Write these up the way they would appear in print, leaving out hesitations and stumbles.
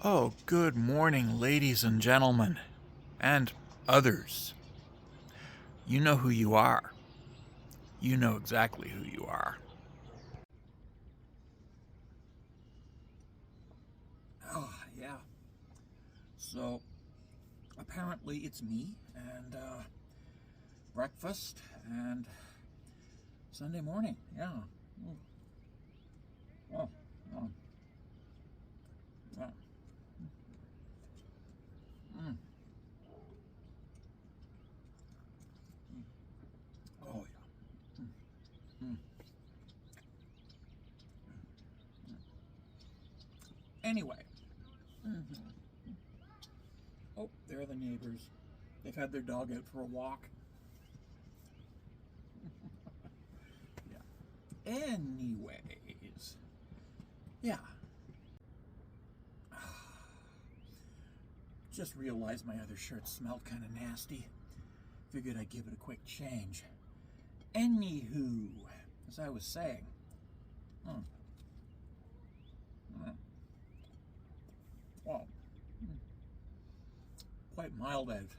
Oh, good morning, ladies and gentlemen, and others. You know who you are. You know exactly who you are. Oh, yeah. So, apparently it's me, and breakfast, and Sunday morning. Yeah. Mm. Oh, oh, yeah. Mm. Oh, yeah. Mm. Anyway. Mhm. Oh, there are the neighbors. They've had their dog out for a walk. Yeah. Anyways. Yeah. Just realized my other shirt smelled kind of nasty. Figured I'd give it a quick change. Anywho, as I was saying, hmm, hmm, well, quite mild out.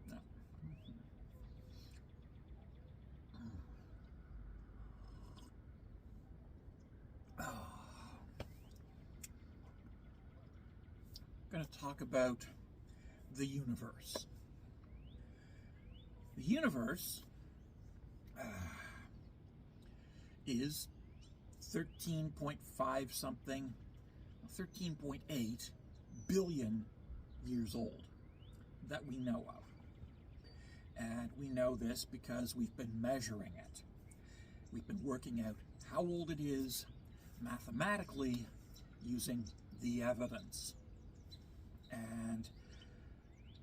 No. Oh, I'm going to talk about the universe. The universe is 13.5 something, 13.8 billion years old that we know of. And we know this because we've been measuring it. We've been working out how old it is mathematically using the evidence. And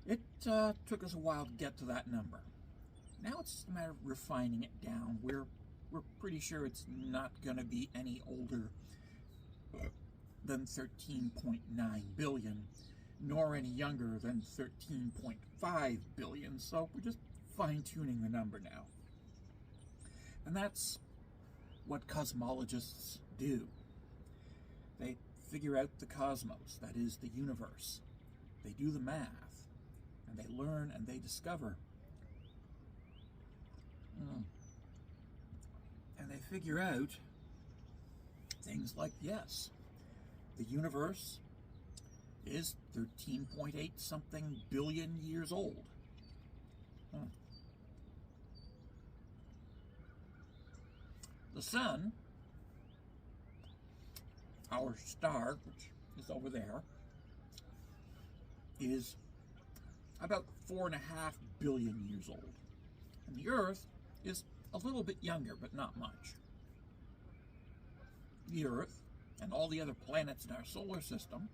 it took us a while to get to that number. Now it's just a matter of refining it down. We're pretty sure it's not going to be any older than 13.9 billion, nor any younger than 13.5 billion. So we're just fine-tuning the number now. And that's what cosmologists do. They figure out the cosmos, that is, the universe. They do the math, and they learn and they discover. And they figure out things like, yes, the universe is 13.8 something billion years old. The sun, our star, which is over there, is about 4.5 billion years old. And the Earth is a little bit younger, but not much. The Earth and all the other planets in our solar system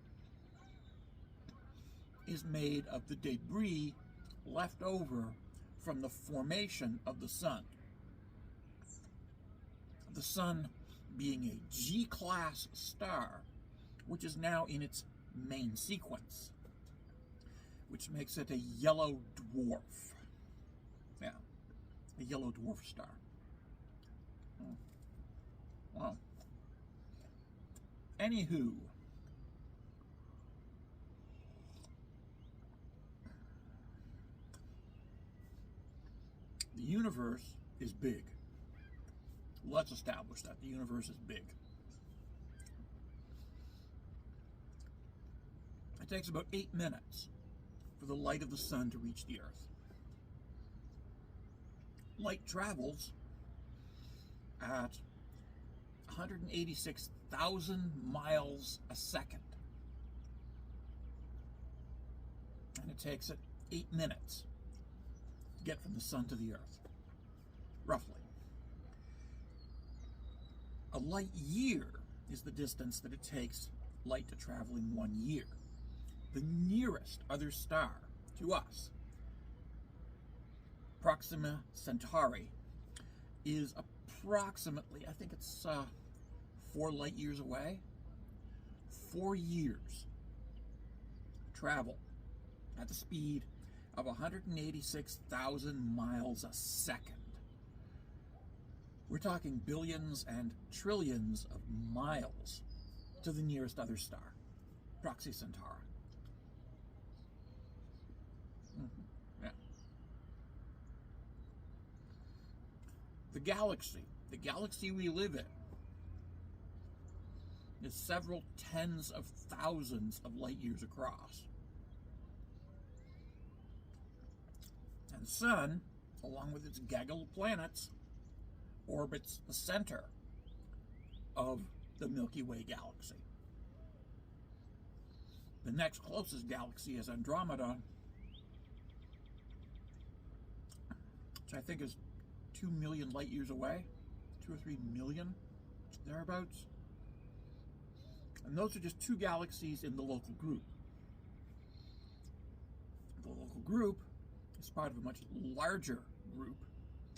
is made of the debris left over from the formation of the sun. The sun being a G-class star, which is now in its main sequence, which makes it a yellow dwarf. Yeah, a yellow dwarf star. Wow. Anywho, the universe is big. Let's establish that the universe is big. It takes about 8 minutes for the light of the sun to reach the Earth. Light travels at 186,000 miles a second. And it takes it 8 minutes to get from the sun to the Earth, roughly. A light year is the distance that it takes light to travel in 1 year. The nearest other star to us, Proxima Centauri, is approximately, I think it's 4 light years away. 4 years travel at the speed of 186,000 miles a second. We're talking billions and trillions of miles to the nearest other star, Proxy Centauri. Yeah. The galaxy we live in, is several tens of thousands of light years across. And the sun, along with its gaggle of planets, orbits the center of the Milky Way galaxy. The next closest galaxy is Andromeda, which I think is 2 million light years away, 2 or 3 million, thereabouts. And those are just two galaxies in the local group. The local group is part of a much larger group,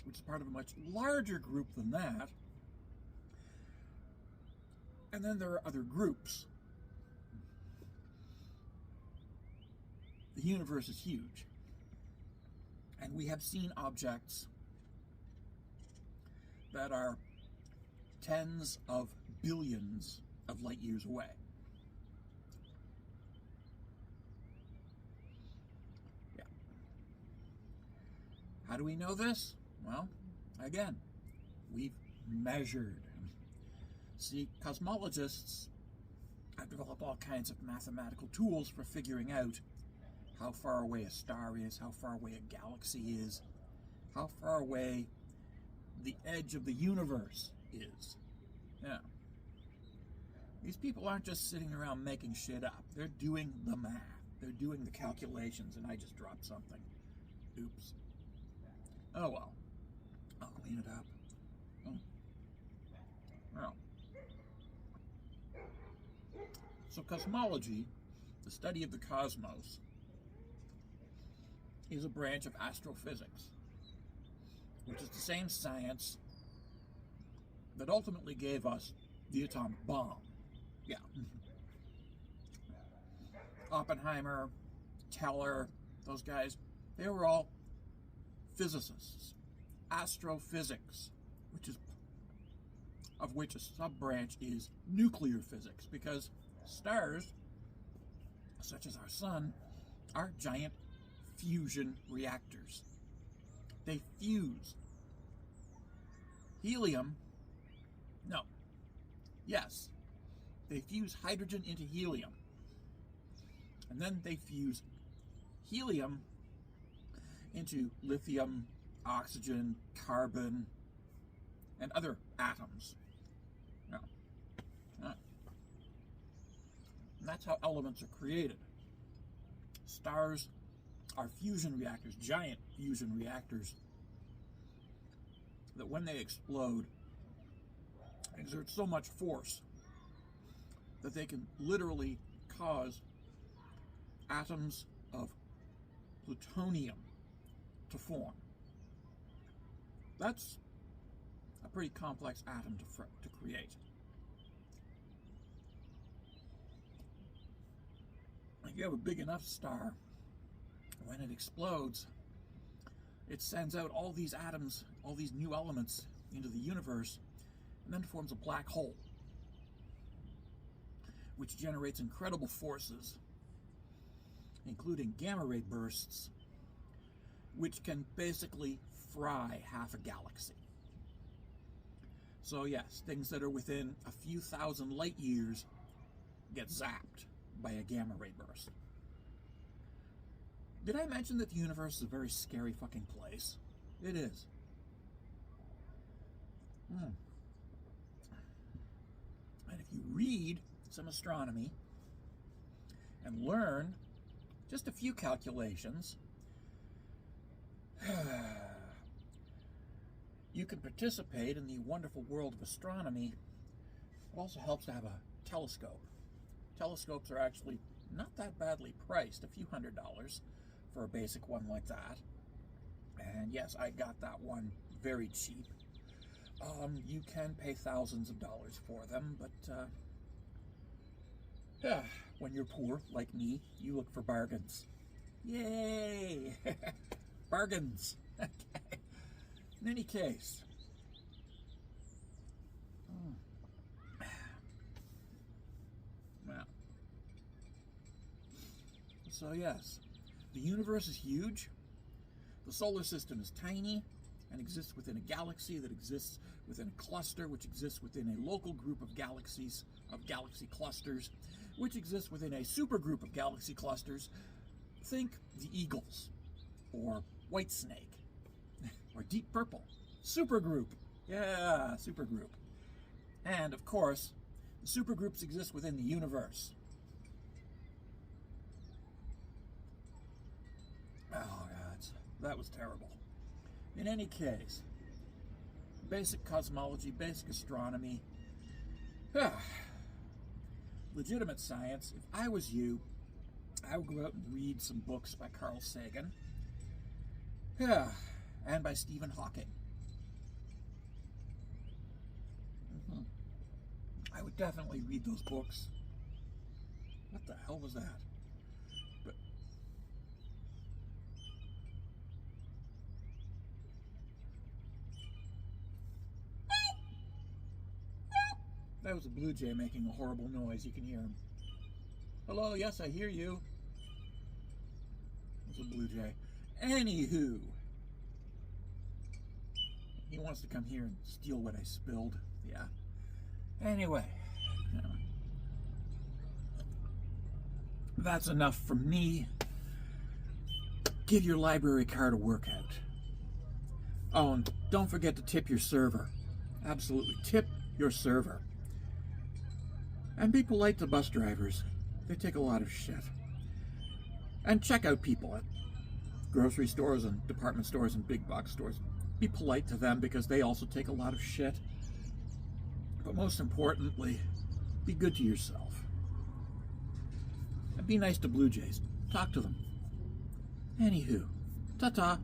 which is part of a much larger group than that. And then there are other groups. The universe is huge. And we have seen objects that are tens of billions of light years away. Yeah. How do we know this? Well, again, we've measured. See, cosmologists have developed all kinds of mathematical tools for figuring out how far away a star is, how far away a galaxy is, how far away the edge of the universe is. Yeah. These people aren't just sitting around making shit up. They're doing the math. They're doing the calculations, and I just dropped something. Oops. Oh well. I'll clean it up. Oh. Well. So cosmology, the study of the cosmos, is a branch of astrophysics, which is the same science that ultimately gave us the atomic bomb. Yeah. Oppenheimer, Teller, those guys, they were all physicists. Astrophysics, of which a sub-branch is nuclear physics, because stars, such as our sun, are giant fusion reactors. They fuse helium. No. Yes. They fuse hydrogen into helium. And then they fuse helium into lithium, oxygen, carbon, and other atoms. Yeah. Yeah. And that's how elements are created. Stars are fusion reactors, giant fusion reactors, that when they explode, exert so much force that they can literally cause atoms of plutonium to form. That's a pretty complex atom to create. If you have a big enough star, when it explodes, it sends out all these atoms, all these new elements into the universe, and then forms a black hole, which generates incredible forces, including gamma ray bursts, which can basically fry half a galaxy. So yes, things that are within a few thousand light years get zapped by a gamma ray burst. Did I mention that the universe is a very scary fucking place? It is. And if you read some astronomy and learn just a few calculations, you can participate in the wonderful world of astronomy. It also helps to have a telescope. Telescopes are actually not that badly priced, a few $100s for a basic one like that. And yes, I got that one very cheap. You can pay thousands of dollars for them, but when you're poor, like me, you look for bargains. Yay! Bargains! Okay. In any case, So yes, the universe is huge. The solar system is tiny and exists within a galaxy that exists within a cluster, which exists within a local group of galaxies, of galaxy clusters, which exists within a supergroup of galaxy clusters. Think the Eagles, or Whitesnake, or Deep Purple. Supergroup. Yeah, supergroup. And, of course, the supergroups exist within the universe. Oh, God, that was terrible. In any case, basic cosmology, basic astronomy, legitimate science. If I was you, I would go out and read some books by Carl Sagan, and by Stephen Hawking. I would definitely read those books. What the hell was that? But that was a blue jay making a horrible noise. You can hear him. Hello, yes, I hear you. It's a blue jay. Anywho, he wants to come here and steal what I spilled. Yeah. Anyway, that's enough from me. Give your library card a workout. Oh, and don't forget to tip your server. Absolutely, tip your server. And be polite to bus drivers. They take a lot of shit. And check out people at grocery stores and department stores and big box stores. Be polite to them because they also take a lot of shit. But most importantly, be good to yourself. And be nice to Blue Jays. Talk to them. Anywho, ta-ta.